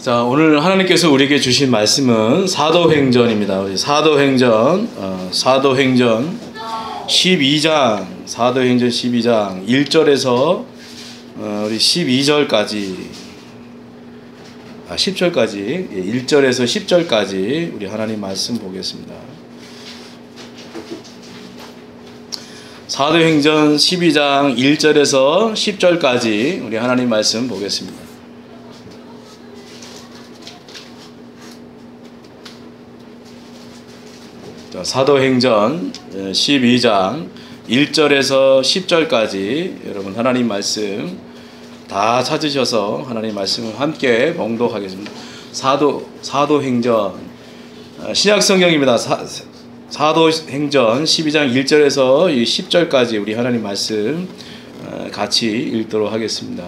자, 오늘 하나님께서 우리에게 주신 말씀은 사도행전입니다. 우리 사도행전 12장, 사도행전 12장 1절에서 우리 12절까지 10절까지 1절에서 10절까지 우리 하나님 말씀 보겠습니다. 사도행전 12장 1절에서 10절까지 우리 하나님 말씀 보겠습니다. 자, 사도행전 12장 1절에서 10절까지 여러분 하나님 말씀 다 찾으셔서 하나님 말씀을 함께 봉독하겠습니다. 사도행전 신약성경입니다. 사도행전 12장 1절에서 10절까지 우리 하나님 말씀 같이 읽도록 하겠습니다.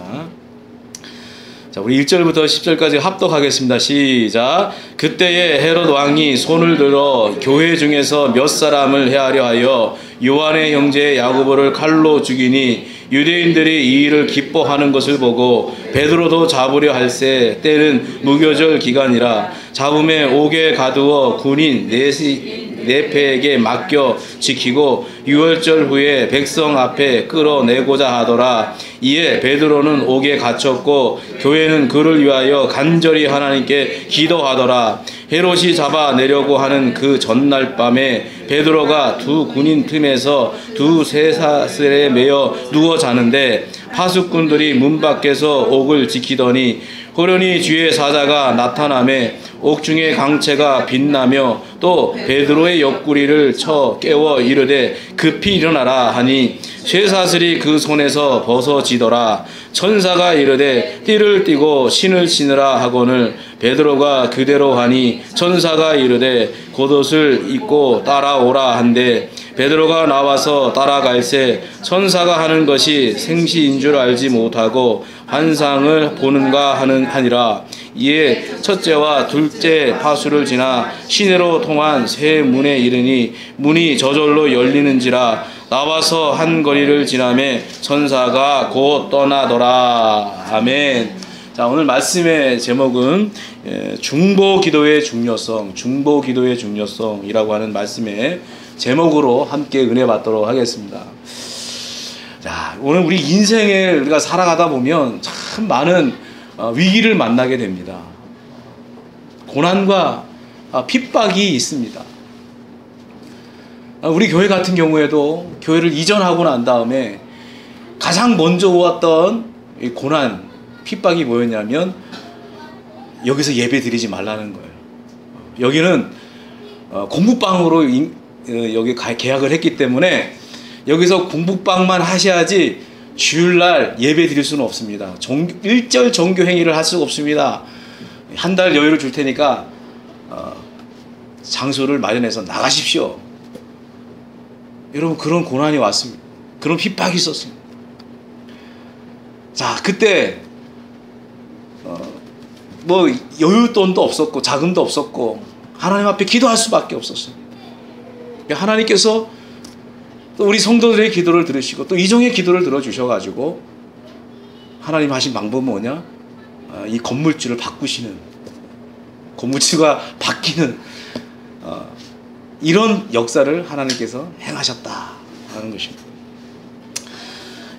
자, 우리 1절부터 10절까지 합독하겠습니다. 시작. 그때에 헤롯 왕이 손을 들어 교회 중에서 몇 사람을 해하려 하여 요한의 형제 야고보를 칼로 죽이니 유대인들이 이 일을 기뻐하는 것을 보고 베드로도 잡으려 할새 때는 무교절 기간이라 잡음에 옥에 가두어 군인 네페에게 맡겨 지키고 유월절 후에 백성 앞에 끌어내고자 하더라. 이에 베드로는 옥에 갇혔고 교회는 그를 위하여 간절히 하나님께 기도하더라. 헤롯이 잡아내려고 하는 그 전날 밤에 베드로가 두 군인 틈에서 두 쇠사슬에 매여 누워 자는데 파수꾼들이 문 밖에서 옥을 지키더니 호련히 주의 사자가 나타나매 옥중의 강체가 빛나며 또 베드로의 옆구리를 쳐 깨워 이르되 급히 일어나라 하니 쇠사슬이 그 손에서 벗어지더라. 천사가 이르되 띠를 띠고 신을 신으라 하거늘 베드로가 그대로 하니 천사가 이르되 겉옷을 입고 따라오라 한데 베드로가 나와서 따라갈새 천사가 하는 것이 생시인 줄 알지 못하고 환상을 보는가 하니라. 이에 첫째와 둘째 파수를 지나 시내로 통한 새 문에 이르니 문이 저절로 열리는지라. 나와서 한 거리를 지나매 천사가 곧 떠나더라. 아멘. 자, 오늘 말씀의 제목은 중보기도의 중요성이라고 하는 말씀의 제목으로 함께 은혜 받도록 하겠습니다. 자, 오늘 우리 인생을 우리가 살아가다 보면 참 많은 위기를 만나게 됩니다. 고난과 핍박이 있습니다. 우리 교회 같은 경우에도 교회를 이전하고 난 다음에 가장 먼저 왔던 고난, 핍박이 뭐였냐면 여기서 예배 드리지 말라는 거예요. 여기는 공부방으로 여기 계약을 했기 때문에 여기서 공부방만 하셔야지 주일날 예배 드릴 수는 없습니다. 일절 정교 행위를 할 수가 없습니다. 한 달 여유를 줄 테니까 장소를 마련해서 나가십시오. 여러분, 그런 고난이 왔습니다. 그런 핍박이 있었습니다. 자, 그때 뭐 여윳돈도 없었고 자금도 없었고 하나님 앞에 기도할 수밖에 없었습니다. 하나님께서 또 우리 성도들의 기도를 들으시고 또 이종의 기도를 들어주셔가지고 하나님 하신 방법은 뭐냐? 이 건물주를 바꾸시는, 건물주가 바뀌는 이런 역사를 하나님께서 행하셨다라는 것입니다.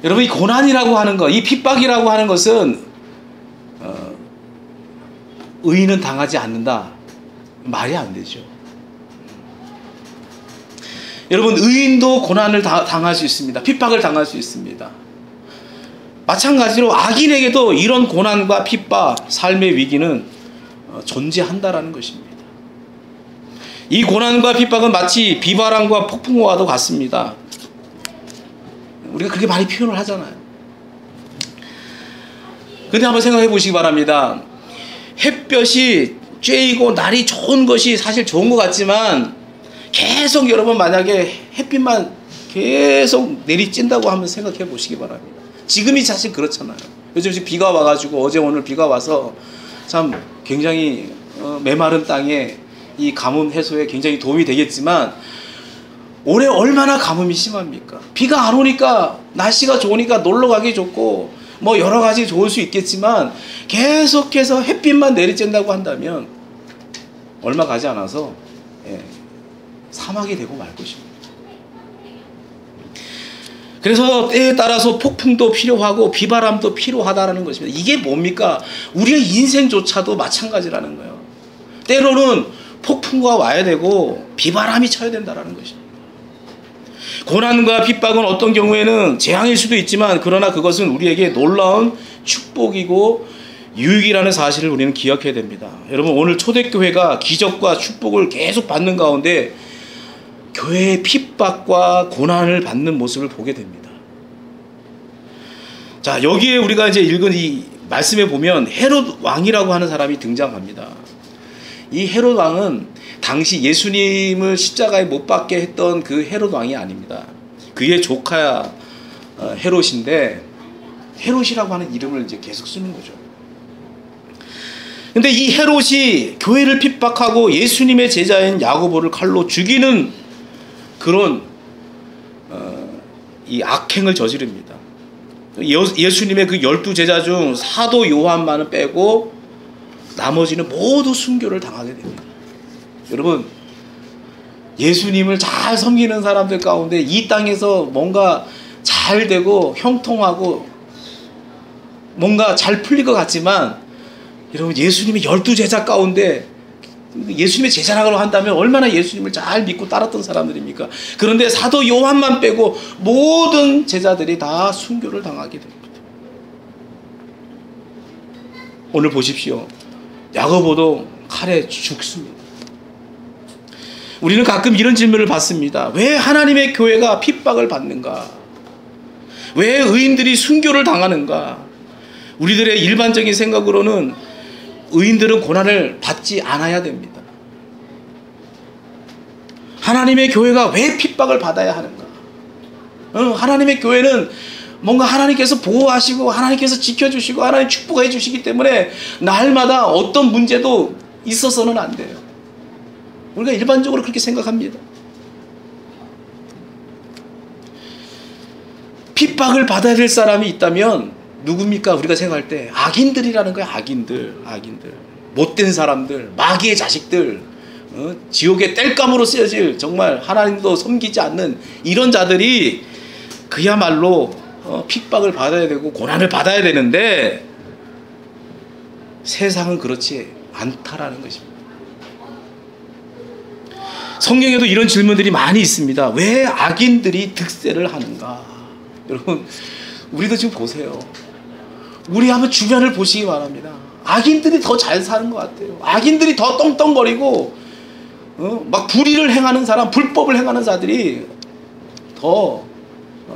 여러분, 이 고난이라고 하는 것, 이 핍박이라고 하는 것은 의인은 당하지 않는다, 말이 안 되죠. 여러분, 의인도 고난을 당할 수 있습니다. 핍박을 당할 수 있습니다. 마찬가지로 악인에게도 이런 고난과 핍박, 삶의 위기는 존재한다라는 것입니다. 이 고난과 핍박은 마치 비바람과 폭풍과도 같습니다. 우리가 그렇게 많이 표현을 하잖아요. 근데 한번 생각해 보시기 바랍니다. 햇볕이 쬐이고 날이 좋은 것이 사실 좋은 것 같지만 계속 여러분 만약에 햇빛만 계속 내리찐다고 한번 생각해 보시기 바랍니다. 지금이 사실 그렇잖아요. 요즘 비가 와가지고 어제 오늘 비가 와서 참 굉장히 메마른 땅에 이 가뭄 해소에 굉장히 도움이 되겠지만 올해 얼마나 가뭄이 심합니까? 비가 안 오니까 날씨가 좋으니까 놀러 가기 좋고 뭐 여러 가지 좋을 수 있겠지만 계속해서 햇빛만 내리쬐다고 한다면 얼마 가지 않아서 사막이 되고 말 것입니다. 그래서 때에 따라서 폭풍도 필요하고 비바람도 필요하다라는 것입니다. 이게 뭡니까? 우리의 인생조차도 마찬가지라는 거예요. 때로는 폭풍과 와야 되고 비바람이 쳐야 된다라는 것입니다. 고난과 핍박은 어떤 경우에는 재앙일 수도 있지만 그러나 그것은 우리에게 놀라운 축복이고 유익이라는 사실을 우리는 기억해야 됩니다. 여러분, 오늘 초대교회가 기적과 축복을 계속 받는 가운데 교회의 핍박과 고난을 받는 모습을 보게 됩니다. 자, 여기에 우리가 이제 읽은 이 말씀에 보면 헤롯 왕이라고 하는 사람이 등장합니다. 이 헤롯 왕은 당시 예수님을 십자가에 못 박게 했던 그 헤롯 왕이 아닙니다. 그의 조카 헤롯인데 헤롯이라고 하는 이름을 이제 계속 쓰는 거죠. 근데 이 헤롯이 교회를 핍박하고 예수님의 제자인 야고보를 칼로 죽이는 그런 이 악행을 저지릅니다. 예수님의 그 12제자 중 사도 요한만은 빼고 나머지는 모두 순교를 당하게 됩니다. 여러분, 예수님을 잘 섬기는 사람들 가운데 이 땅에서 뭔가 잘 되고 형통하고 뭔가 잘 풀릴 것 같지만, 여러분, 예수님의 12제자 가운데 예수님의 제자라고 한다면 얼마나 예수님을 잘 믿고 따랐던 사람들입니까? 그런데 사도 요한만 빼고 모든 제자들이 다 순교를 당하게 됩니다. 오늘 보십시오. 야고보도 칼에 죽습니다. 우리는 가끔 이런 질문을 받습니다. 왜 하나님의 교회가 핍박을 받는가? 왜 의인들이 순교를 당하는가? 우리들의 일반적인 생각으로는 의인들은 고난을 받지 않아야 됩니다. 하나님의 교회가 왜 핍박을 받아야 하는가? 하나님의 교회는 뭔가 하나님께서 보호하시고 하나님께서 지켜주시고 하나님 축복해 주시기 때문에 날마다 어떤 문제도 있어서는 안 돼요. 우리가 일반적으로 그렇게 생각합니다. 핍박을 받아야 될 사람이 있다면 누굽니까? 우리가 생각할 때 악인들이라는 거야. 악인들. 못된 사람들, 마귀의 자식들, 지옥의 땔감으로 쓰여질 정말 하나님도 섬기지 않는 이런 자들이 그야말로 핍박을 받아야 되고 고난을 받아야 되는데 세상은 그렇지 않다라는 것입니다. 성경에도 이런 질문들이 많이 있습니다. 왜 악인들이 득세를 하는가? 여러분, 우리도 지금 보세요. 우리 한번 주변을 보시기 바랍니다. 악인들이 더 잘 사는 것 같아요. 악인들이 더 떵떵거리고 막 불의를 행하는 사람, 불법을 행하는 자들이 더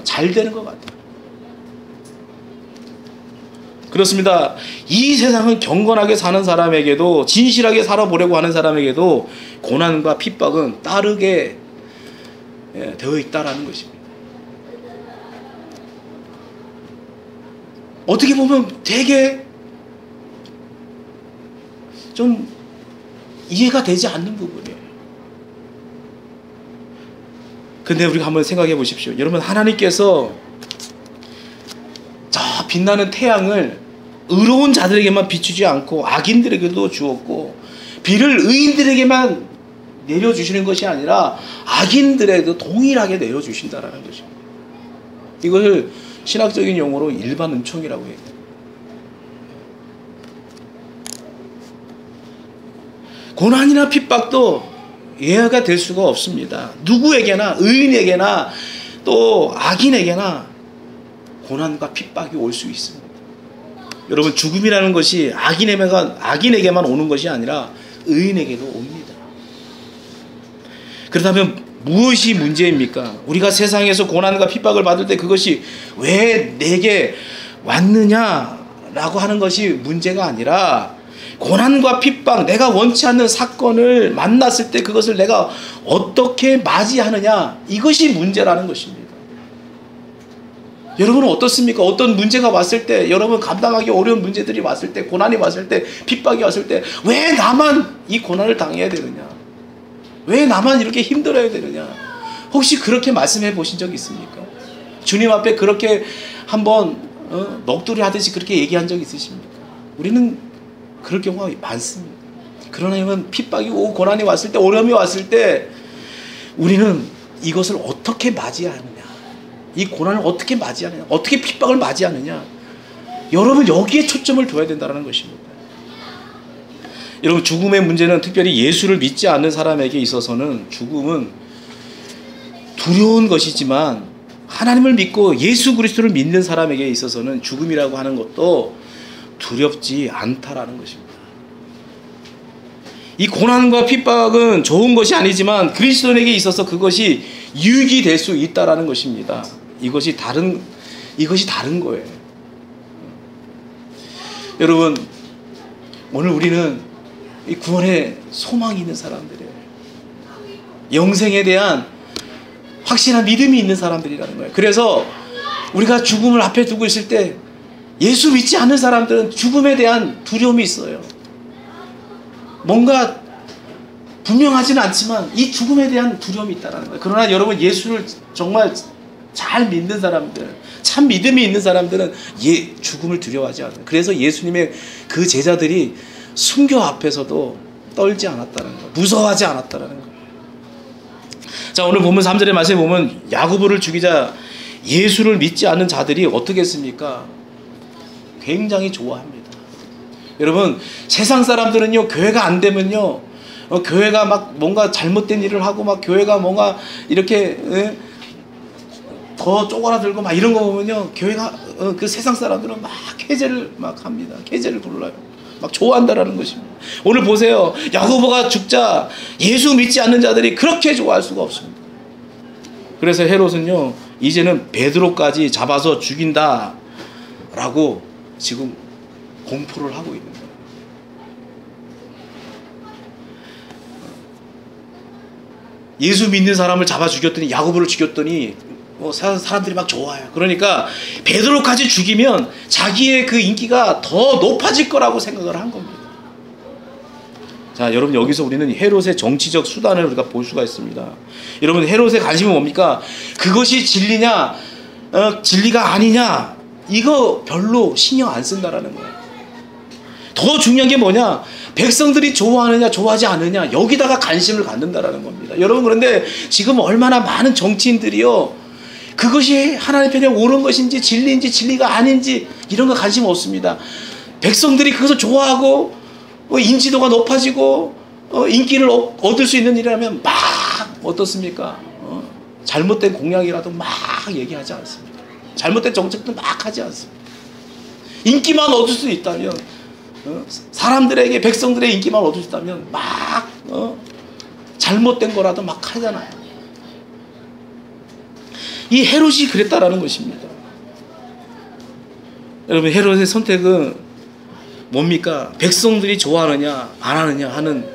잘 되는 것 같아요. 그렇습니다. 이 세상은 경건하게 사는 사람에게도, 진실하게 살아보려고 하는 사람에게도 고난과 핍박은 따르게 되어 있다라는 것입니다. 어떻게 보면 되게 좀 이해가 되지 않는 부분이에요. 근데 우리가 한번 생각해 보십시오. 여러분, 하나님께서 저 빛나는 태양을 의로운 자들에게만 비추지 않고 악인들에게도 주었고, 비를 의인들에게만 내려주시는 것이 아니라 악인들에게도 동일하게 내려주신다라는 것입니다. 이것을 신학적인 용어로 일반 은총이라고 해요. 고난이나 핍박도 예외가 될 수가 없습니다. 누구에게나, 의인에게나 또 악인에게나 고난과 핍박이 올 수 있습니다. 여러분, 죽음이라는 것이 악인에게만 오는 것이 아니라 의인에게도 옵니다. 그렇다면 무엇이 문제입니까? 우리가 세상에서 고난과 핍박을 받을 때 그것이 왜 내게 왔느냐라고 하는 것이 문제가 아니라, 고난과 핍박, 내가 원치 않는 사건을 만났을 때 그것을 내가 어떻게 맞이하느냐, 이것이 문제라는 것입니다. 여러분은 어떻습니까? 어떤 문제가 왔을 때, 여러분 감당하기 어려운 문제들이 왔을 때, 고난이 왔을 때, 핍박이 왔을 때 왜 나만 이 고난을 당해야 되느냐? 왜 나만 이렇게 힘들어야 되느냐? 혹시 그렇게 말씀해 보신 적 있습니까? 주님 앞에 그렇게 한번 넋두리 하듯이 그렇게 얘기한 적 있으십니까? 우리는 그럴 경우가 많습니다. 그러나 여러분, 핍박이 오고 고난이 왔을 때, 어려움이 왔을 때 우리는 이것을 어떻게 맞이하느냐, 이 고난을 어떻게 맞이하느냐, 어떻게 핍박을 맞이하느냐, 여러분 여기에 초점을 둬야 된다는 것입니다. 여러분, 죽음의 문제는 특별히 예수를 믿지 않는 사람에게 있어서는 죽음은 두려운 것이지만 하나님을 믿고 예수 그리스도를 믿는 사람에게 있어서는 죽음이라고 하는 것도 두렵지 않다라는 것입니다. 이 고난과 핍박은 좋은 것이 아니지만 그리스도인에게 있어서 그것이 유익이 될 수 있다라는 것입니다. 이것이 다른 거예요. 여러분, 오늘 우리는 이 구원의 소망이 있는 사람들이에요. 영생에 대한 확신한 믿음이 있는 사람들이라는 거예요. 그래서 우리가 죽음을 앞에 두고 있을 때 예수 믿지 않는 사람들은 죽음에 대한 두려움이 있어요. 뭔가 분명하지는 않지만 이 죽음에 대한 두려움이 있다는 거예요. 그러나 여러분, 예수를 정말 잘 믿는 사람들, 참 믿음이 있는 사람들은 죽음을 두려워하지 않아요. 그래서 예수님의 그 제자들이 순교 앞에서도 떨지 않았다는 거예요. 무서워하지 않았다는 거예요. 자, 오늘 본문 3절의 말씀에 보면 야고보를 죽이자 예수를 믿지 않는 자들이 어떻게 했습니까? 굉장히 좋아합니다. 여러분, 세상 사람들은요, 교회가 안 되면요, 교회가 막 뭔가 잘못된 일을 하고 막 교회가 뭔가 이렇게 더 쪼그라들고 막 이런 거 보면요, 교회가 그 세상 사람들은 막 회개를 막 합니다. 회개를 불러요. 막 좋아한다라는 것입니다. 오늘 보세요. 야고보가 죽자 예수 믿지 않는 자들이 그렇게 좋아할 수가 없습니다. 그래서 헤롯은요, 이제는 베드로까지 잡아서 죽인다라고 지금 공포를 하고 있는 거예요. 예수 믿는 사람을 잡아 죽였더니, 야고보를 죽였더니 사람들이 막 좋아요. 그러니까 베드로까지 죽이면 자기의 그 인기가 더 높아질 거라고 생각을 한 겁니다. 자, 여러분, 여기서 우리는 헤롯의 정치적 수단을 우리가 볼 수가 있습니다. 여러분, 헤롯의 관심은 뭡니까? 그것이 진리냐, 진리가 아니냐, 이거 별로 신경 안 쓴다라는 거예요. 더 중요한 게 뭐냐? 백성들이 좋아하느냐 좋아하지 않느냐, 여기다가 관심을 갖는다라는 겁니다. 여러분, 그런데 지금 얼마나 많은 정치인들이요, 그것이 하나님 편에 옳은 것인지 진리인지 진리가 아닌지 이런 거 관심 없습니다. 백성들이 그것을 좋아하고 인지도가 높아지고 인기를 얻을 수 있는 일이라면 막 어떻습니까? 잘못된 공약이라도 막 얘기하지 않습니다. 잘못된 정책도 막 하지 않습니다. 인기만 얻을 수 있다면, 사람들에게, 백성들의 인기만 얻을 수 있다면 막 잘못된 거라도 막 하잖아요. 이 헤롯이 그랬다라는 것입니다. 여러분, 헤롯의 선택은 뭡니까? 백성들이 좋아하느냐 안 하느냐 하는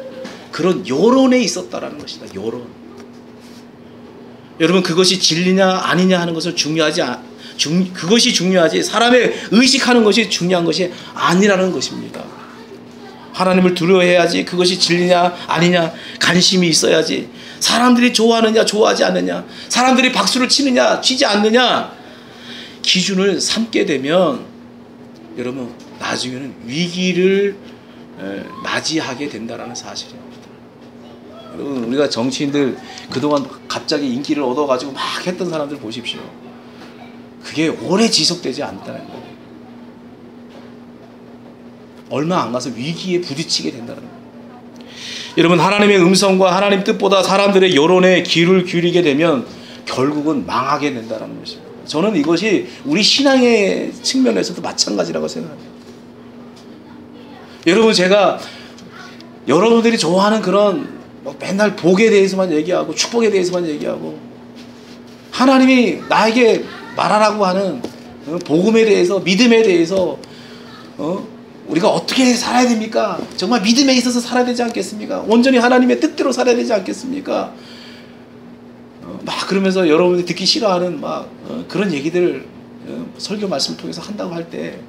그런 여론에 있었다라는 것이다. 여론. 여러분, 그것이 진리냐 아니냐 하는 것을 그것이 중요하지, 사람의 의식하는 것이 중요한 것이 아니라는 것입니다. 하나님을 두려워해야지, 그것이 진리냐 아니냐 관심이 있어야지, 사람들이 좋아하느냐 좋아하지 않느냐, 사람들이 박수를 치느냐 치지 않느냐 기준을 삼게 되면 여러분, 나중에는 위기를 맞이하게 된다는 사실입니다. 여러분, 우리가 정치인들 그동안 갑자기 인기를 얻어가지고 막 했던 사람들 보십시오. 그게 오래 지속되지 않다는 거예요. 얼마 안 가서 위기에 부딪히게 된다는 거예요. 여러분, 하나님의 음성과 하나님 뜻보다 사람들의 여론에 귀를 기울이게 되면 결국은 망하게 된다는 것입니다. 저는 이것이 우리 신앙의 측면에서도 마찬가지라고 생각합니다. 여러분, 제가 여러분들이 좋아하는 그런 맨날 복에 대해서만 얘기하고 축복에 대해서만 얘기하고 하나님이 나에게 말하라고 하는 복음에 대해서, 믿음에 대해서 우리가 어떻게 살아야 됩니까? 정말 믿음에 있어서 살아야 되지 않겠습니까? 온전히 하나님의 뜻대로 살아야 되지 않겠습니까? 막 그러면서 여러분들이 듣기 싫어하는 막 그런 얘기들 설교 말씀을 통해서 한다고 할 때,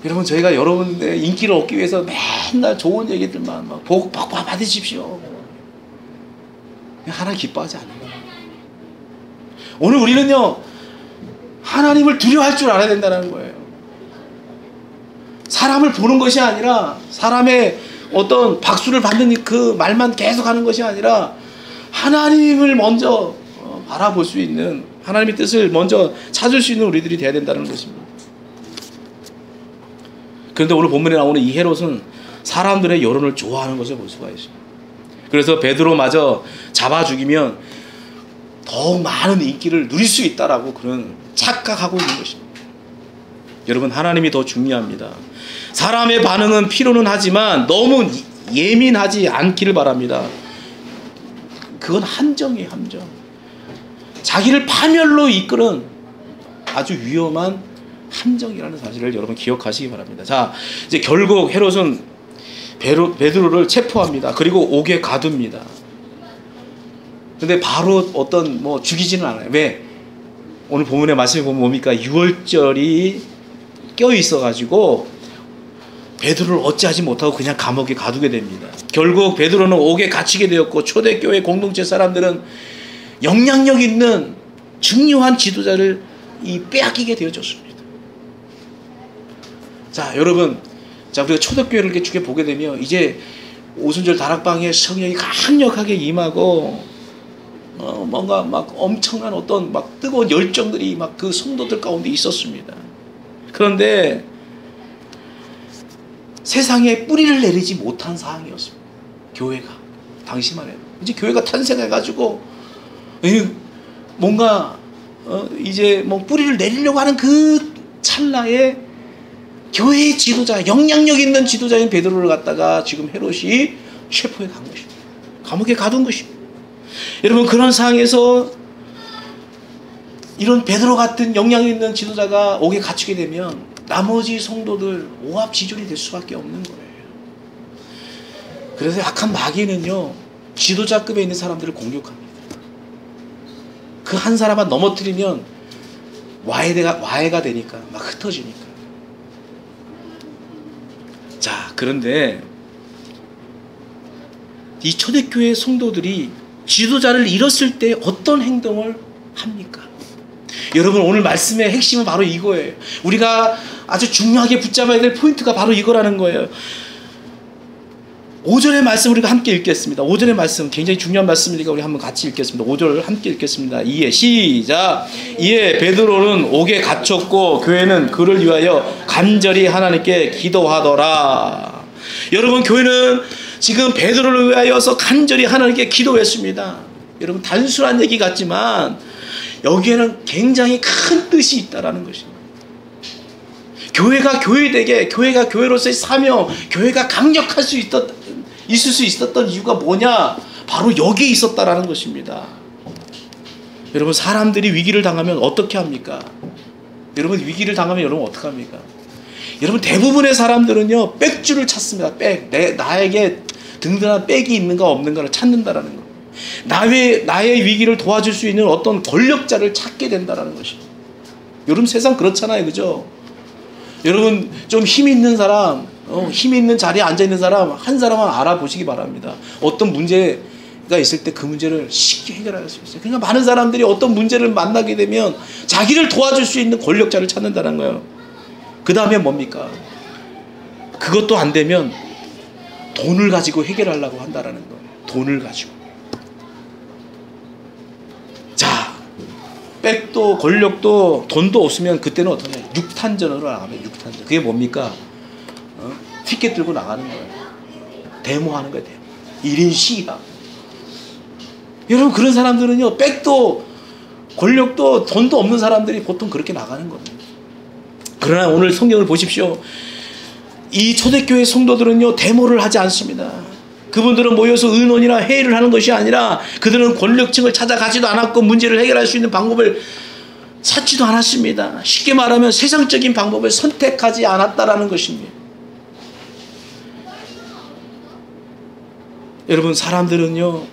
여러분, 저희가 여러분의 인기를 얻기 위해서 맨날 좋은 얘기들만 막 복 받으십시오, 하나님 기뻐하지 않는 거예요. 오늘 우리는요, 하나님을 두려워할 줄 알아야 된다는 거예요. 사람을 보는 것이 아니라, 사람의 어떤 박수를 받는 그 말만 계속 하는 것이 아니라 하나님을 먼저 바라볼 수 있는, 하나님의 뜻을 먼저 찾을 수 있는 우리들이 되어야 된다는 것입니다. 그런데 오늘 본문에 나오는 이 헤롯은 사람들의 여론을 좋아하는 것을 볼 수가 있어요. 그래서 베드로마저 잡아 죽이면 더욱 많은 인기를 누릴 수 있다라고 그런 착각하고 있는 것입니다. 여러분, 하나님이 더 중요합니다. 사람의 반응은 필요는 하지만 너무 예민하지 않기를 바랍니다. 그건 함정이에요, 함정. 자기를 파멸로 이끄는 아주 위험한 함정이라는 사실을 여러분 기억하시기 바랍니다. 자, 이제 결국 헤롯은 베드로를 체포합니다. 그리고 옥에 가둡니다. 근데 바로 죽이지는 않아요. 왜? 오늘 본문의 말씀에 보면 뭡니까? 유월절이 껴 있어가지고 베드로를 어찌하지 못하고 그냥 감옥에 가두게 됩니다. 결국 베드로는 옥에 갇히게 되었고, 초대교회 공동체 사람들은 영향력 있는 중요한 지도자를 빼앗기게 되어졌습니다. 자, 여러분, 우리가 초대교회를 이렇게 쭉 보게 되면 이제 오순절 다락방에 성령이 강력하게 임하고 뭔가 막 엄청난 어떤 막 뜨거운 열정들이 막 그 성도들 가운데 있었습니다. 그런데 세상에 뿌리를 내리지 못한 상황이었습니다. 교회가 당시만 해도 이제 교회가 탄생해가지고 뭔가 이제 뭐 뿌리를 내리려고 하는 그 찰나에 교회의 지도자, 영향력 있는 지도자인 베드로를 갖다가 지금 헤롯이 체포해 간 것입니다. 감옥에 가둔 것입니다. 여러분, 그런 상황에서 이런 베드로 같은 영향 있는 지도자가 옥에 갇히게 되면 나머지 성도들 오합지졸이 될 수밖에 없는 거예요. 그래서 약한 마귀는요, 지도자급에 있는 사람들을 공격합니다. 그 한 사람만 넘어뜨리면 와해가 되니까, 막 흩어지니까. 자, 그런데 이 초대교회 성도들이 지도자를 잃었을 때 어떤 행동을 합니까? 여러분, 오늘 말씀의 핵심은 바로 이거예요. 우리가 아주 중요하게 붙잡아야 될 포인트가 바로 이거라는 거예요. 5절의 말씀 우리가 함께 읽겠습니다. 5절의 말씀 굉장히 중요한 말씀이니까 우리 한번 같이 읽겠습니다. 5절 함께 읽겠습니다. 이에 시작. 이에 베드로는 옥에 갇혔고 교회는 그를 위하여 간절히 하나님께 기도하더라. 여러분, 교회는 지금 베드로를 위하여서 간절히 하나님께 기도했습니다. 여러분, 단순한 얘기 같지만 여기에는 굉장히 큰 뜻이 있다라는 것입니다. 교회가 교회되게, 교회가 교회로서의 사명, 교회가 강력할 수 있을 수 있었던 이유가 뭐냐? 바로 여기에 있었다라는 것입니다. 여러분, 사람들이 위기를 당하면 어떻게 합니까? 여러분, 위기를 당하면 여러분 어떻게 합니까? 여러분, 대부분의 사람들은요, 백줄을 찾습니다. 나에게 든든한 백이 있는가 없는가를 찾는다라는 거. 나의 위기를 도와줄 수 있는 어떤 권력자를 찾게 된다라는 것입니다. 여러분, 세상 그렇잖아요, 그죠? 여러분, 좀 힘 있는 사람, 힘 있는 자리에 앉아 있는 사람 한 사람만 알아보시기 바랍니다. 어떤 문제가 있을 때 그 문제를 쉽게 해결할 수 있어요. 그러니까 많은 사람들이 어떤 문제를 만나게 되면 자기를 도와줄 수 있는 권력자를 찾는다는 거예요. 그 다음에 뭡니까? 그것도 안 되면 돈을 가지고 해결하려고 한다라는 거예요. 돈을 가지고. 자, 백도 권력도 돈도 없으면 그때는 어떠냐? 육탄전으로 나가면 육탄전. 그게 뭡니까? 티켓 들고 나가는 거예요. 데모하는 거예요. 데모. 1인 시위다. 여러분, 그런 사람들은요, 백도 권력도 돈도 없는 사람들이 보통 그렇게 나가는 겁니다. 그러나 오늘 성경을 보십시오. 이 초대교회 성도들은요, 데모를 하지 않습니다. 그분들은 모여서 의논이나 회의를 하는 것이 아니라 그들은 권력층을 찾아가지도 않았고 문제를 해결할 수 있는 방법을 찾지도 않았습니다. 쉽게 말하면 세상적인 방법을 선택하지 않았다라는 것입니다. 여러분, 사람들은요,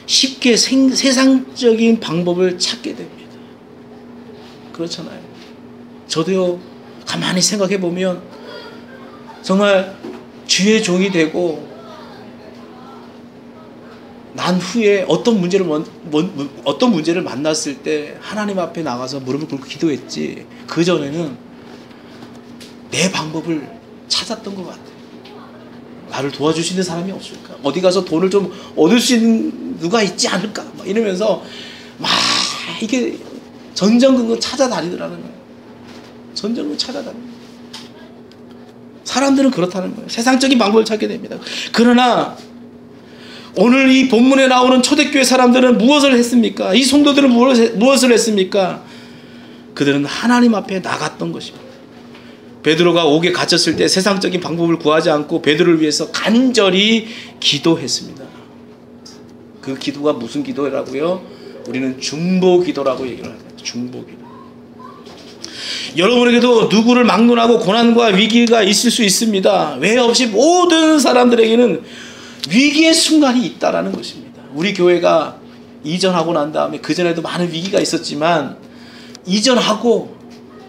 쉽게 세상적인 방법을 찾게 됩니다. 그렇잖아요. 저도요, 가만히 생각해 보면 정말 주의 종이 되고 난 후에 어떤 문제를 만났을 때 하나님 앞에 나가서 무릎을 꿇고 기도했지, 그 전에는 내 방법을 찾았던 것 같아요. 나를 도와주시는 사람이 없을까? 어디 가서 돈을 좀 얻을 수 있는 누가 있지 않을까? 막 이러면서 막 이게 전전긍긍 찾아다니더라는 거예요. 전전긍긍 찾아다니는 거예요. 사람들은 그렇다는 거예요. 세상적인 방법을 찾게 됩니다. 그러나 오늘 이 본문에 나오는 초대교회 사람들은 무엇을 했습니까? 이 성도들은 무엇을 했습니까? 그들은 하나님 앞에 나갔던 것입니다. 베드로가 옥에 갇혔을 때 세상적인 방법을 구하지 않고 베드로를 위해서 간절히 기도했습니다. 그 기도가 무슨 기도라고요? 우리는 중보 기도라고 얘기를 합니다. 중보 기도. 여러분에게도 누구를 막론하고 고난과 위기가 있을 수 있습니다. 왜 없이 모든 사람들에게는 위기의 순간이 있다라는 것입니다. 우리 교회가 이전하고 난 다음에 그전에도 많은 위기가 있었지만 이전하고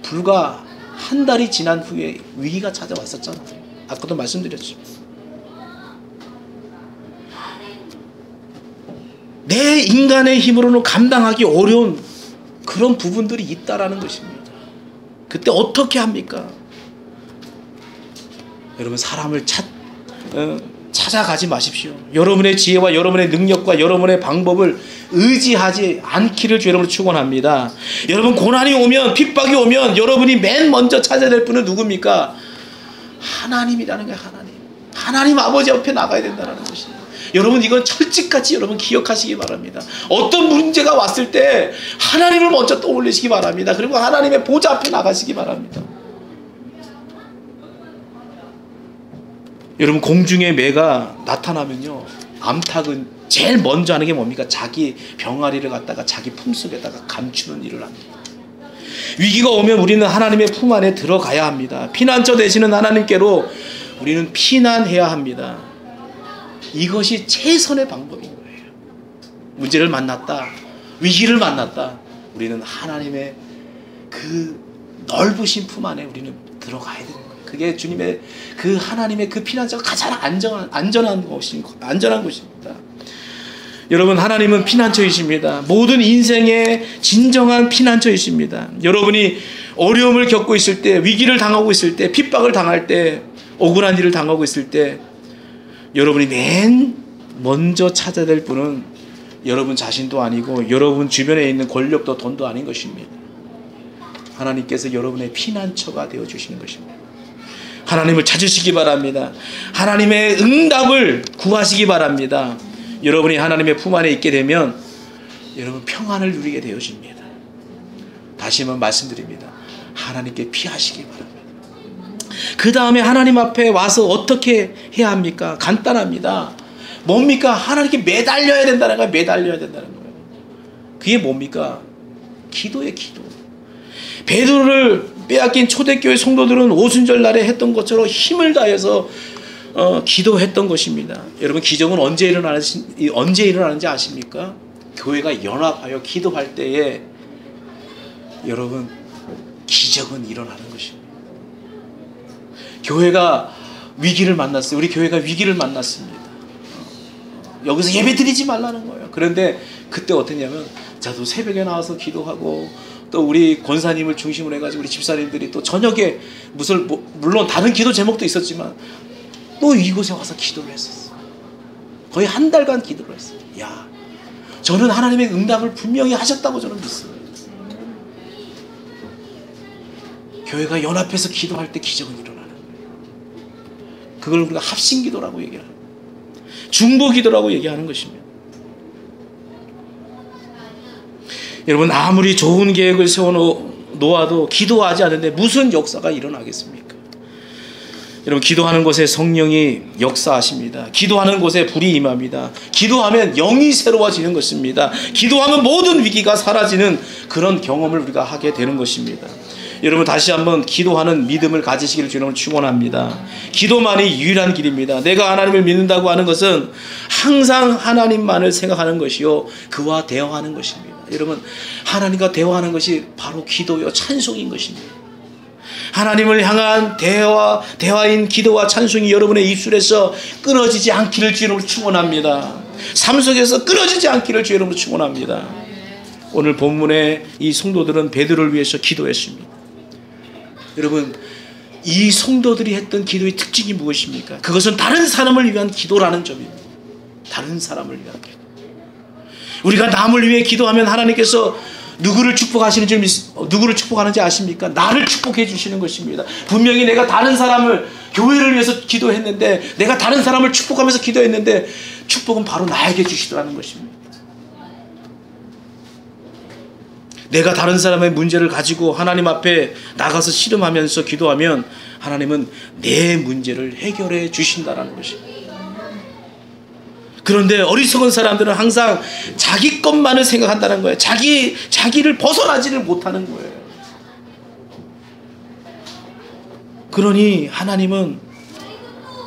불과 한 달이 지난 후에 위기가 찾아왔었잖아요. 아까도 말씀드렸죠. 내 인간의 힘으로는 감당하기 어려운 그런 부분들이 있다라는 것입니다. 그때 어떻게 합니까? 여러분, 사람을 찾아가지 마십시오. 여러분의 지혜와 여러분의 능력과 여러분의 방법을 의지하지 않기를 주 여러분을 축원합니다. 여러분, 고난이 오면, 핍박이 오면 여러분이 맨 먼저 찾아야 될 분은 누굽니까? 하나님이라는 거예요. 하나님 아버지 옆에 나가야 된다는 것입니다. 여러분, 이건 철칙같이 여러분 기억하시기 바랍니다. 어떤 문제가 왔을 때 하나님을 먼저 떠올리시기 바랍니다. 그리고 하나님의 보좌 앞에 나가시기 바랍니다. 여러분, 공중에 매가 나타나면요, 암탉은 제일 먼저 하는 게 뭡니까? 자기 병아리를 갖다가 자기 품속에다가 감추는 일을 합니다. 위기가 오면 우리는 하나님의 품 안에 들어가야 합니다. 피난처 되시는 하나님께로 우리는 피난해야 합니다. 이것이 최선의 방법인 거예요. 문제를 만났다, 위기를 만났다, 우리는 하나님의 그 넓으신 품 안에 우리는 들어가야 되는 거예요. 그게 주님의 그 하나님의 그 피난처가 가장 안전한 곳입니다. 여러분, 하나님은 피난처이십니다. 모든 인생의 진정한 피난처이십니다. 여러분이 어려움을 겪고 있을 때, 위기를 당하고 있을 때, 핍박을 당할 때, 억울한 일을 당하고 있을 때 여러분이 맨 먼저 찾아야 될 분은 여러분 자신도 아니고 여러분 주변에 있는 권력도 돈도 아닌 것입니다. 하나님께서 여러분의 피난처가 되어주시는 것입니다. 하나님을 찾으시기 바랍니다. 하나님의 응답을 구하시기 바랍니다. 여러분이 하나님의 품 안에 있게 되면 여러분 평안을 누리게 되어집니다. 다시 한번 말씀드립니다. 하나님께 피하시기 바랍니다. 그 다음에 하나님 앞에 와서 어떻게 해야 합니까? 간단합니다. 뭡니까? 하나님께 매달려야 된다는 거예요. 매달려야 된다는 거예요. 그게 뭡니까? 기도의 기도. 베드로를 빼앗긴 초대교회 성도들은 오순절 날에 했던 것처럼 힘을 다해서 기도했던 것입니다. 여러분, 기적은 언제 일어나는지 아십니까? 교회가 연합하여 기도할 때에 여러분 기적은 일어나는 것입니다. 교회가 위기를 만났어요. 우리 교회가 위기를 만났습니다. 여기서 예배 드리지 말라는 거예요. 그런데 그때 어땠냐면 저도 새벽에 나와서 기도하고 또 우리 권사님을 중심으로 해가지고 우리 집사님들이 또 저녁에 물론 다른 기도 제목도 있었지만 또 이곳에 와서 기도를 했었어요. 거의 한 달간 기도를 했어요. 야, 저는 하나님의 응답을 분명히 하셨다고 저는 믿습니다. 교회가 연합해서 기도할 때 기적은 일어나는 거예요. 그걸 우리가 합심기도라고 얘기를 합니다. 중보기도라고 얘기하는 것입니다. 여러분, 아무리 좋은 계획을 세워놓아도 기도하지 않는데 무슨 역사가 일어나겠습니까? 여러분, 기도하는 곳에 성령이 역사하십니다. 기도하는 곳에 불이 임합니다. 기도하면 영이 새로워지는 것입니다. 기도하면 모든 위기가 사라지는 그런 경험을 우리가 하게 되는 것입니다. 여러분, 다시 한번 기도하는 믿음을 가지시기를 주님을 축원합니다. 기도만이 유일한 길입니다. 내가 하나님을 믿는다고 하는 것은 항상 하나님만을 생각하는 것이요, 그와 대화하는 것입니다. 여러분, 하나님과 대화하는 것이 바로 기도요, 찬송인 것입니다. 하나님을 향한 대화인 기도와 찬송이 여러분의 입술에서 끊어지지 않기를 주님을 축원합니다. 삶 속에서 끊어지지 않기를 주의 이름으로 축원합니다. 오늘 본문의 이 성도들은 베드로를 위해서 기도했습니다. 여러분, 이 성도들이 했던 기도의 특징이 무엇입니까? 그것은 다른 사람을 위한 기도라는 점입니다. 다른 사람을 위한 기도. 우리가 남을 위해 기도하면 하나님께서 누구를 축복하는지 아십니까? 나를 축복해 주시는 것입니다. 분명히 내가 다른 사람을, 교회를 위해서 기도했는데, 내가 다른 사람을 축복하면서 기도했는데 축복은 바로 나에게 주시더라는 것입니다. 내가 다른 사람의 문제를 가지고 하나님 앞에 나가서 씨름하면서 기도하면 하나님은 내 문제를 해결해 주신다는 것입니다. 그런데 어리석은 사람들은 항상 자기 것만을 생각한다는 거예요. 자기를 벗어나지를 못하는 거예요. 그러니 하나님은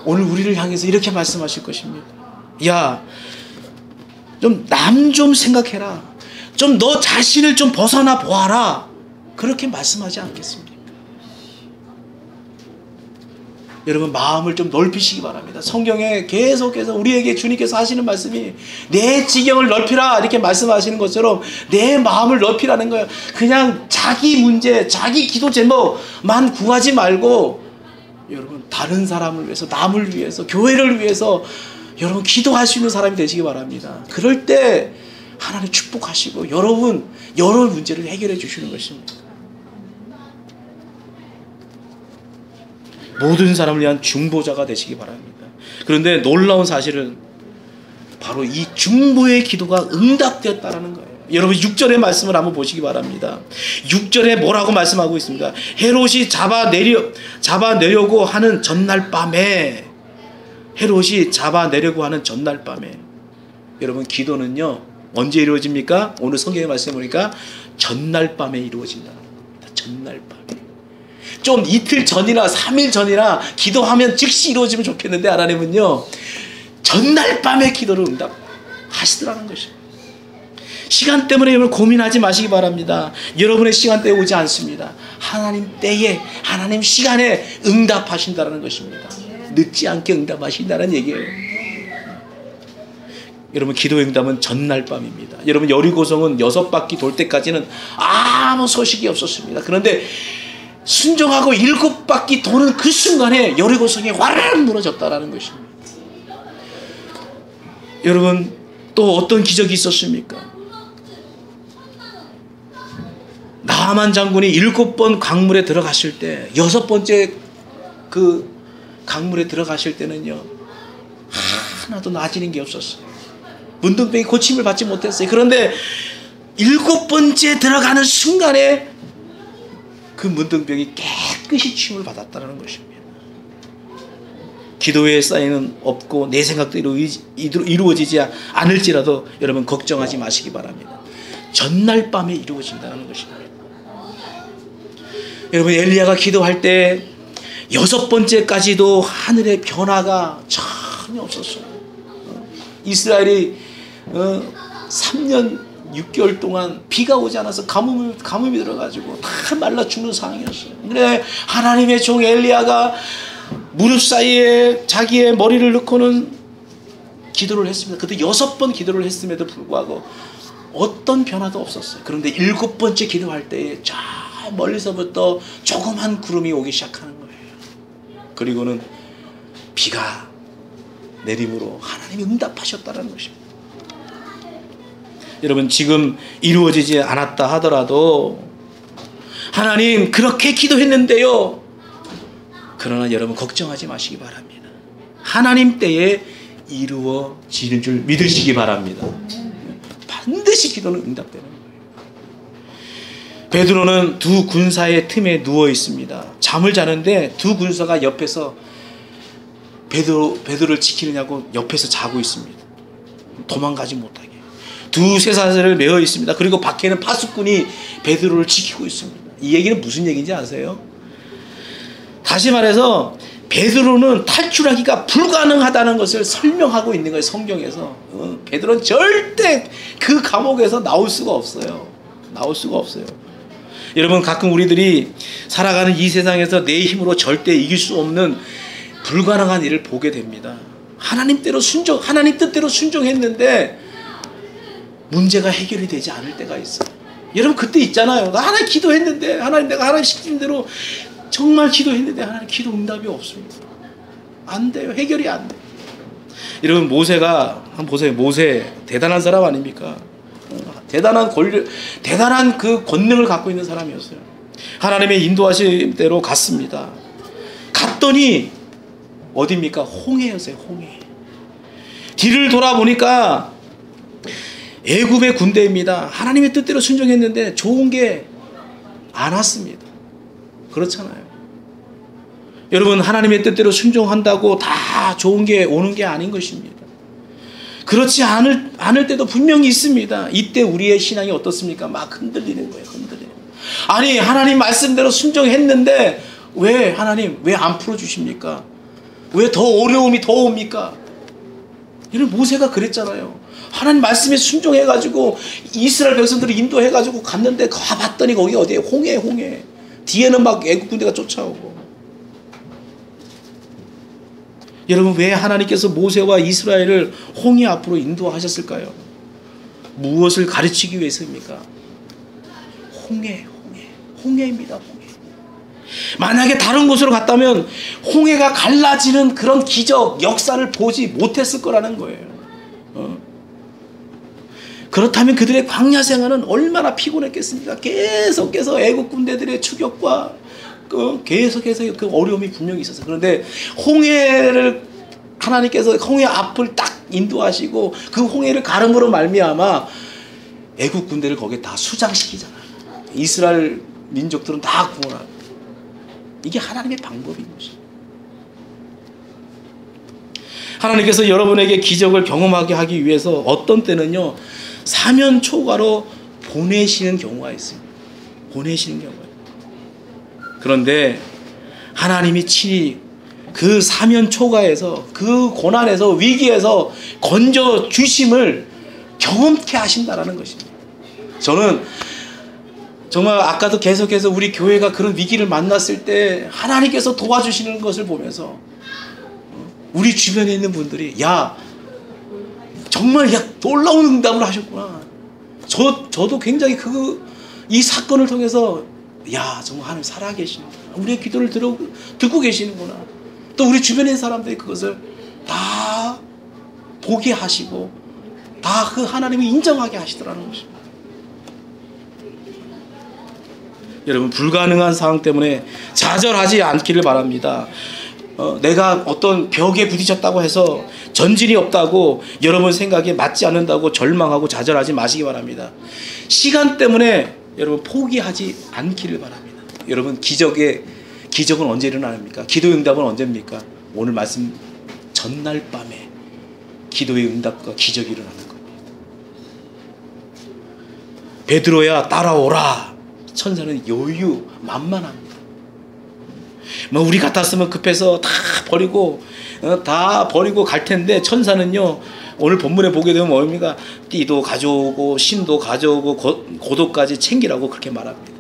오늘 우리를 향해서 이렇게 말씀하실 것입니다. 야, 좀 남 좀 생각해라. 좀 너 자신을 좀 벗어나 보아라. 그렇게 말씀하지 않겠습니까? 여러분, 마음을 좀 넓히시기 바랍니다. 성경에 계속해서 우리에게 주님께서 하시는 말씀이 내 지경을 넓히라 이렇게 말씀하시는 것처럼 내 마음을 넓히라는 거예요. 그냥 자기 문제, 자기 기도 제목만 구하지 말고 여러분, 다른 사람을 위해서, 남을 위해서, 교회를 위해서 여러분 기도할 수 있는 사람이 되시기 바랍니다. 그럴 때 하나님 축복하시고 여러 문제를 해결해 주시는 것입니다. 모든 사람을 위한 중보자가 되시기 바랍니다. 그런데 놀라운 사실은 바로 이 중보의 기도가 응답되었다는 거예요. 여러분 6절의 말씀을 한번 보시기 바랍니다. 6절에 뭐라고 말씀하고 있습니다. 헤롯이 잡아내려고 하는 전날 밤에, 헤롯이 잡아내려고 하는 전날 밤에, 여러분 기도는요 언제 이루어집니까? 오늘 성경의 말씀을 보니까 전날 밤에 이루어진다. 전날 밤에. 좀 이틀 전이나 3일 전이나 기도하면 즉시 이루어지면 좋겠는데 하나님은요 전날 밤에 기도를 응답하시더라는 것입니다. 시간 때문에 여러분 고민하지 마시기 바랍니다. 여러분의 시간대에 오지 않습니다. 하나님 때에, 하나님 시간에 응답하신다는 것입니다. 늦지 않게 응답하신다는 얘기예요. 여러분 기도의 응답은 전날 밤입니다. 여러분 여리고성은 6바퀴 돌 때까지는 아무 소식이 없었습니다. 그런데 순종하고 7바퀴 도는 그 순간에 여리고성이 와르르 무너졌다는 것입니다. 여러분 또 어떤 기적이 있었습니까? 나아만 장군이 7번 강물에 들어갔을 때 6번째 그 강물에 들어가실 때는요 하나도 나아지는 게 없었어요. 문둥병이 고침을 받지 못했어요. 그런데 7번째 들어가는 순간에 그 문둥병이 깨끗이 치유를 받았다는 것입니다. 기도의 사인은 없고 내 생각대로 이루어지지 않을지라도 여러분 걱정하지 마시기 바랍니다. 전날 밤에 이루어진다는 것입니다. 여러분 엘리야가 기도할 때 6번째까지도 하늘의 변화가 전혀 없었어요. 이스라엘이 3년 6개월 동안 비가 오지 않아서 가뭄이 들어가지고 다 말라 죽는 상황이었어요. 근데 하나님의 종 엘리야가 무릎 사이에 자기의 머리를 넣고는 기도를 했습니다. 그때 6번 기도를 했음에도 불구하고 어떤 변화도 없었어요. 그런데 7번째 기도할 때에 저 멀리서부터 조그만 구름이 오기 시작하는 거예요. 그리고는 비가 내림으로 하나님이 응답하셨다는 것입니다. 여러분 지금 이루어지지 않았다 하더라도 하나님 그렇게 기도했는데요. 그러나 여러분 걱정하지 마시기 바랍니다. 하나님 때에 이루어지는 줄 믿으시기 바랍니다. 반드시 기도는 응답되는 거예요. 베드로는 두 군사의 틈에 누워 있습니다. 잠을 자는데 두 군사가 옆에서 베드로를 지키느냐고 옆에서 자고 있습니다. 도망가지 못하게. 두 쇠사슬을 메어 있습니다. 그리고 밖에는 파수꾼이 베드로를 지키고 있습니다. 이 얘기는 무슨 얘기인지 아세요? 다시 말해서 베드로는 탈출하기가 불가능하다는 것을 설명하고 있는 거예요. 성경에서. 베드로는 절대 그 감옥에서 나올 수가 없어요. 나올 수가 없어요. 여러분 가끔 우리들이 살아가는 이 세상에서 내 힘으로 절대 이길 수 없는 불가능한 일을 보게 됩니다. 하나님 뜻대로 순종했는데 문제가 해결이 되지 않을 때가 있어요. 여러분 그때 있잖아요. 나 하나님 기도했는데 내가 하나님 시킨 대로 정말 기도했는데 하나님 기도 응답이 없습니다. 안 돼요. 해결이 안 돼요. 여러분 모세가 한번 보세요. 모세 대단한 사람 아닙니까? 대단한 그 권능을 갖고 있는 사람이었어요. 하나님의 인도하신 대로 갔습니다. 갔더니 어디입니까? 홍해였어요. 홍해. 뒤를 돌아보니까 애굽의 군대입니다. 하나님의 뜻대로 순종했는데 좋은 게 안 왔습니다. 그렇잖아요. 여러분 하나님의 뜻대로 순종한다고 다 좋은 게 오는 게 아닌 것입니다. 그렇지 않을 때도 분명히 있습니다. 이때 우리의 신앙이 어떻습니까? 막 흔들리는 거예요. 아니 하나님 말씀대로 순종했는데 왜 하나님 왜 안 풀어주십니까? 왜 더 어려움이 더 옵니까? 이런 모세가 그랬잖아요. 하나님 말씀에 순종해가지고 이스라엘 백성들을 인도해가지고 갔는데 가봤더니 거기 어디에 홍해. 뒤에는 막 애국 군대가 쫓아오고. 여러분 왜 하나님께서 모세와 이스라엘을 홍해 앞으로 인도하셨을까요? 무엇을 가르치기 위해서입니까? 홍해입니다. 홍해. 만약에 다른 곳으로 갔다면 홍해가 갈라지는 그런 기적, 역사를 보지 못했을 거라는 거예요. 그렇다면 그들의 광야 생활은 얼마나 피곤했겠습니까? 계속해서 애국 군대들의 추격과 계속해서 그 어려움이 분명히 있었어요. 그런데 홍해를 하나님께서 홍해 앞을 딱 인도하시고 그 홍해를 가름으로 말미암아 애국 군대를 거기에 다 수장시키잖아요. 이스라엘 민족들은 다 구원하고. 이게 하나님의 방법인 것입니다. 하나님께서 여러분에게 기적을 경험하게 하기 위해서 어떤 때는요 사면 초과로 보내시는 경우가 있습니다. 그런데 하나님이 친히 그 사면 초과에서 그 고난에서 위기에서 건져 주심을 경험케 하신다라는 것입니다. 저는 정말 아까도 계속해서 우리 교회가 그런 위기를 만났을 때 하나님께서 도와주시는 것을 보면서 우리 주변에 있는 분들이 정말 놀라운 응답을 하셨구나. 저도 굉장히 이 사건을 통해서 정말 하나님 살아계시는구나. 우리의 기도를 듣고 계시는구나. 또 우리 주변에 있는 사람들이 그것을 다 보게 하시고 다 그 하나님을 인정하게 하시더라는 것입니다. 여러분 불가능한 상황 때문에 좌절하지 않기를 바랍니다. 내가 어떤 벽에 부딪혔다고 해서 전진이 없다고 여러분 생각에 맞지 않는다고 절망하고 좌절하지 마시기 바랍니다. 시간 때문에 여러분 포기하지 않기를 바랍니다. 여러분 기적은 언제 일어납니까? 기도의 응답은 언제입니까? 오늘 말씀 전날 밤에 기도의 응답과 기적이 일어나는 겁니다. 베드로야 따라오라. 천사는 만만합니다. 우리 같았으면 급해서 다 버리고 갈 텐데 천사는요 오늘 본문에 보게 되면 뭡니까? 띠도 가져오고 신도 가져오고 고도까지 챙기라고 그렇게 말합니다.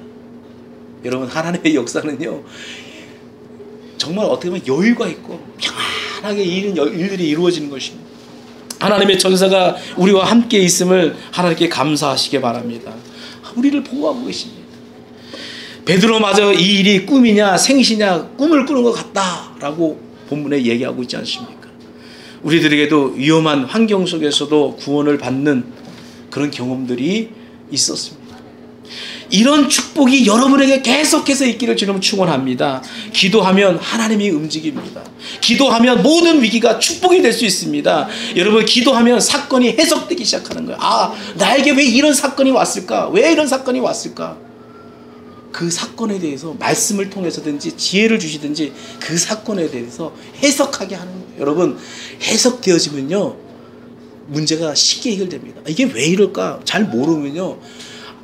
여러분 하나님의 역사는요 정말 어떻게 보면 여유가 있고 평안하게 일들이 이루어지는 것입니다. 하나님의 천사가 우리와 함께 있음을 하나님께 감사하시기 바랍니다. 우리를 보호하고 계십니다. 베드로마저 이 일이 꿈이냐 생시냐 꿈을 꾸는 것 같다라고 본문에 얘기하고 있지 않습니까? 우리들에게도 위험한 환경 속에서도 구원을 받는 그런 경험들이 있었습니다. 이런 축복이 여러분에게 계속해서 있기를 주님 축원합니다. 기도하면 하나님이 움직입니다. 기도하면 모든 위기가 축복이 될 수 있습니다. 여러분 기도하면 사건이 해석되기 시작하는 거예요. 나에게 왜 이런 사건이 왔을까? 왜 이런 사건이 왔을까? 그 사건에 대해서 말씀을 통해서든지 지혜를 주시든지 그 사건에 대해서 해석하게 하는 거예요. 여러분 해석되어지면요 문제가 쉽게 해결됩니다. 이게 왜 이럴까? 잘 모르면요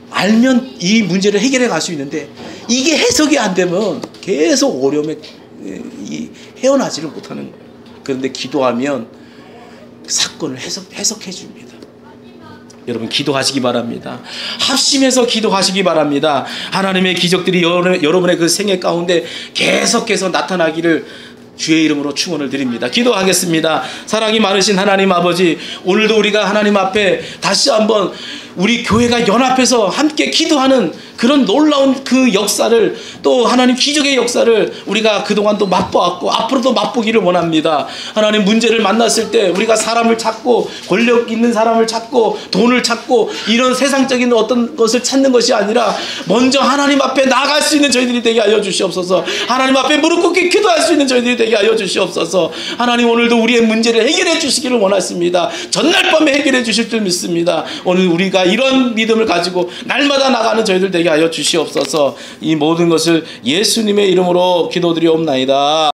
알면 이 문제를 해결해 갈 수 있는데 이게 해석이 안 되면 계속 어려움에 헤어나지를 못하는 거예요. 그런데 기도하면 사건을 해석해 줍니다. 여러분 기도하시기 바랍니다. 합심해서 기도하시기 바랍니다. 하나님의 기적들이 여러분의 그 생애 가운데 계속해서 나타나기를 주의 이름으로 축원을 드립니다. 기도하겠습니다. 사랑이 많으신 하나님 아버지, 오늘도 우리가 하나님 앞에 다시 한번 우리 교회가 연합해서 함께 기도하는 그런 놀라운 그 역사를, 또 하나님 기적의 역사를 우리가 그동안 또 맛보았고 앞으로도 맛보기를 원합니다. 하나님, 문제를 만났을 때 우리가 사람을 찾고 권력 있는 사람을 찾고 돈을 찾고 이런 세상적인 어떤 것을 찾는 것이 아니라 먼저 하나님 앞에 나갈 수 있는 저희들이 되게 하여 주시옵소서. 하나님 앞에 무릎 꿇게 기도할 수 있는 저희들이 되게 하여 주시옵소서. 하나님, 오늘도 우리의 문제를 해결해 주시기를 원하십니다. 전날 밤에 해결해 주실 줄 믿습니다. 오늘 우리가 이런 믿음을 가지고 날마다 나가는 저희들 되게 하여 주시옵소서. 이 모든 것을 예수님의 이름으로 기도드리옵나이다.